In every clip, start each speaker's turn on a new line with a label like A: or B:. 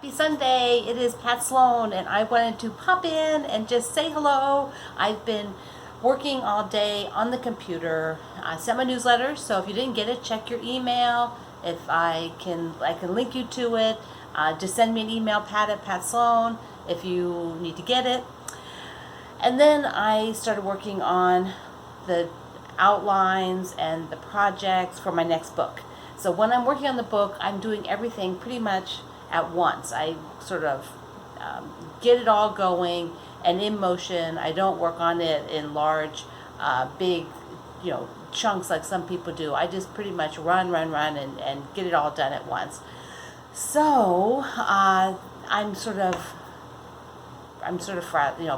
A: Happy Sunday. It is Pat Sloan, and I wanted to pop in and just say hello. I've been working all day on the computer. I sent my newsletter, so if you didn't get it, check your email. If I can link you to it. Just send me an email, Pat Sloan, if you need to get it. And then I started working on the outlines and the projects for my next book. So when I'm working on the book, I'm doing everything pretty much at once. I sort of get it all going and in motion. I don't work on it in large, big, chunks like some people do. I just pretty much run and get it all done at once. So I'm sort of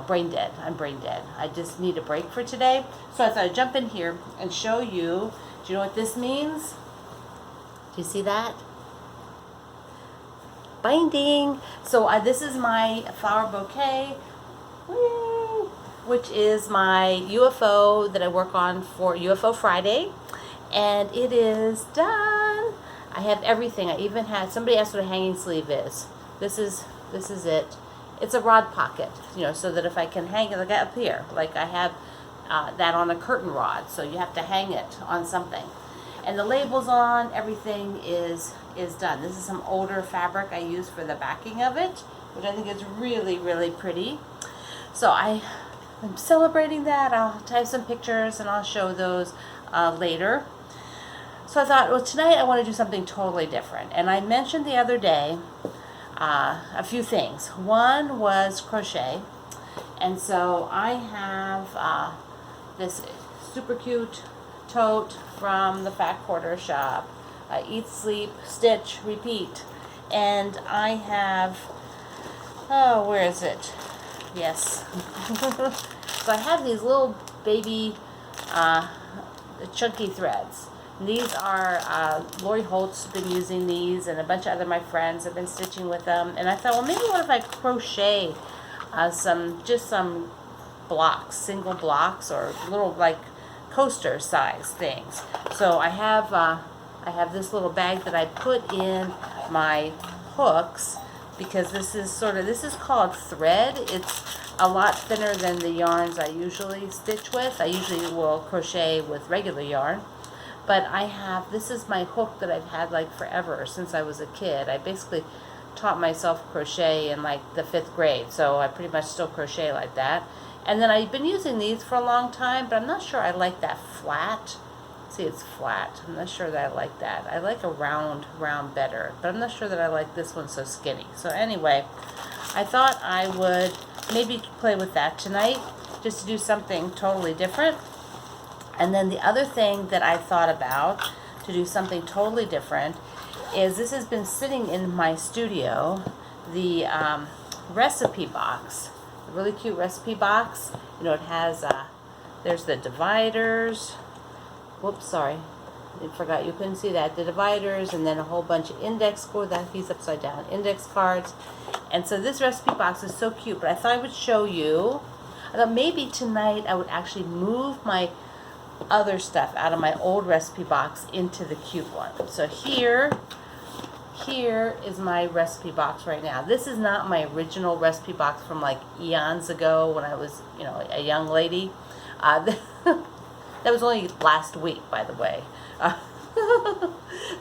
A: brain dead. I'm brain dead. I just need a break for today. So I thought I'd jump in here and show you. Do you know what this means? Do you see that? Binding. So this is my flower bouquet, which is my UFO that I work on for UFO Friday, and it is done. I have everything. I even had somebody asked what a hanging sleeve is. This is it. It's a rod pocket, so that if I can hang it like up here, like I have that on a curtain rod, so you have to hang it on something. And the label's on, everything is done. This is some older fabric I used for the backing of it, which I think is really, really pretty. So I'm celebrating that. I'll type some pictures and I'll show those later. So I thought, well, tonight I want to do something totally different. And I mentioned the other day a few things. One was crochet. And so I have this super cute tote from the Fat Quarter shop. Eat, sleep, stitch, repeat. And I have, where is it? Yes. So I have these little baby chunky threads. And these are, Lori Holt's been using these, and a bunch of other my friends have been stitching with them. And I thought, well, maybe what if I crochet some blocks, single blocks, or little like coaster size things. So I have this little bag that I put in my hooks, because this is called thread. It's a lot thinner than the yarns I usually stitch with. I usually will crochet with regular yarn, but this is my hook that I've had like forever, since I was a kid. I basically taught myself crochet in like the 5th grade, so I pretty much still crochet like that. And then I've been using these for a long time, but I'm not sure I like that flat. See, it's flat. I'm not sure that I like that. I like a round better, but I'm not sure that I like this one so skinny. So anyway, I thought I would maybe play with that tonight, just to do something totally different. And then the other thing that I thought about to do something totally different is, this has been sitting in my studio, the recipe box. Really cute recipe box. It has there's the dividers. Whoops, sorry, I forgot you couldn't see that. The dividers, and then a whole bunch of index cards. That piece upside down, index cards. And so this recipe box is so cute, but I thought I would show you. I thought maybe tonight I would actually move my other stuff out of my old recipe box into the cute one. So here is my recipe box right now. This is not my original recipe box from like eons ago when I was, a young lady. That was only last week, by the way.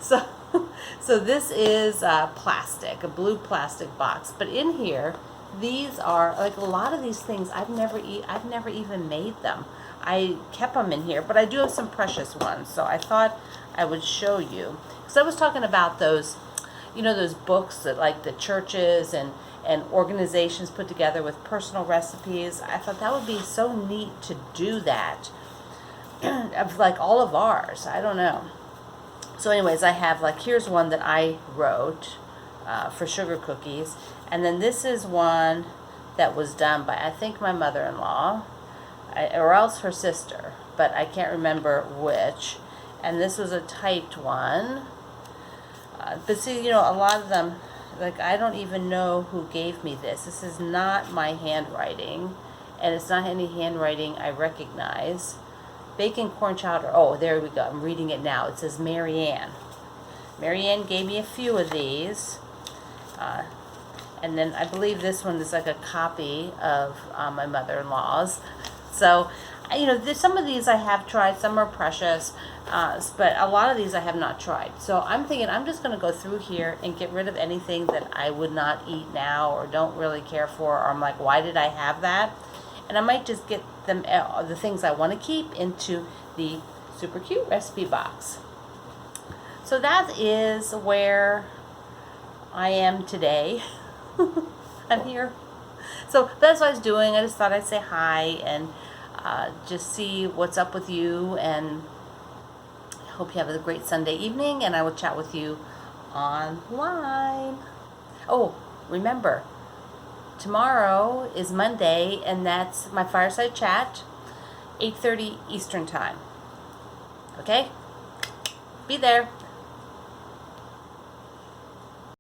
A: So this is plastic, a blue plastic box. But in here, these are like a lot of these things. I've never even made them. I kept them in here, but I do have some precious ones. So I thought I would show you, because I was talking about those. Those books that like the churches and organizations put together with personal recipes. I thought that would be so neat to do that, of like all of ours. I don't know. So anyways, I have here's one that I wrote for sugar cookies. And then this is one that was done by, I think, my mother-in-law, or else her sister, but I can't remember which. And this was a typed one. But see, a lot of them, I don't even know who gave me this. This is not my handwriting, and it's not any handwriting I recognize. Bacon corn chowder. Oh, there we go. I'm reading it now. It says Mary Ann. Mary Ann gave me a few of these. And then I believe this one is like a copy of my mother-in-law's. So, some of these I have tried. Some are precious, but a lot of these I have not tried. So I'm thinking I'm just going to go through here and get rid of anything that I would not eat now or don't really care for, or I'm like, why did I have that? And I might just get them, the things I want to keep, into the super cute recipe box. So that is where I am today. I'm here. So that's what I was doing. I just thought I'd say hi and just see what's up with you, and hope you have a great Sunday evening, and I will chat with you online. Oh, remember, tomorrow is Monday, and that's my fireside chat, 8:30 Eastern time. Okay? Be there.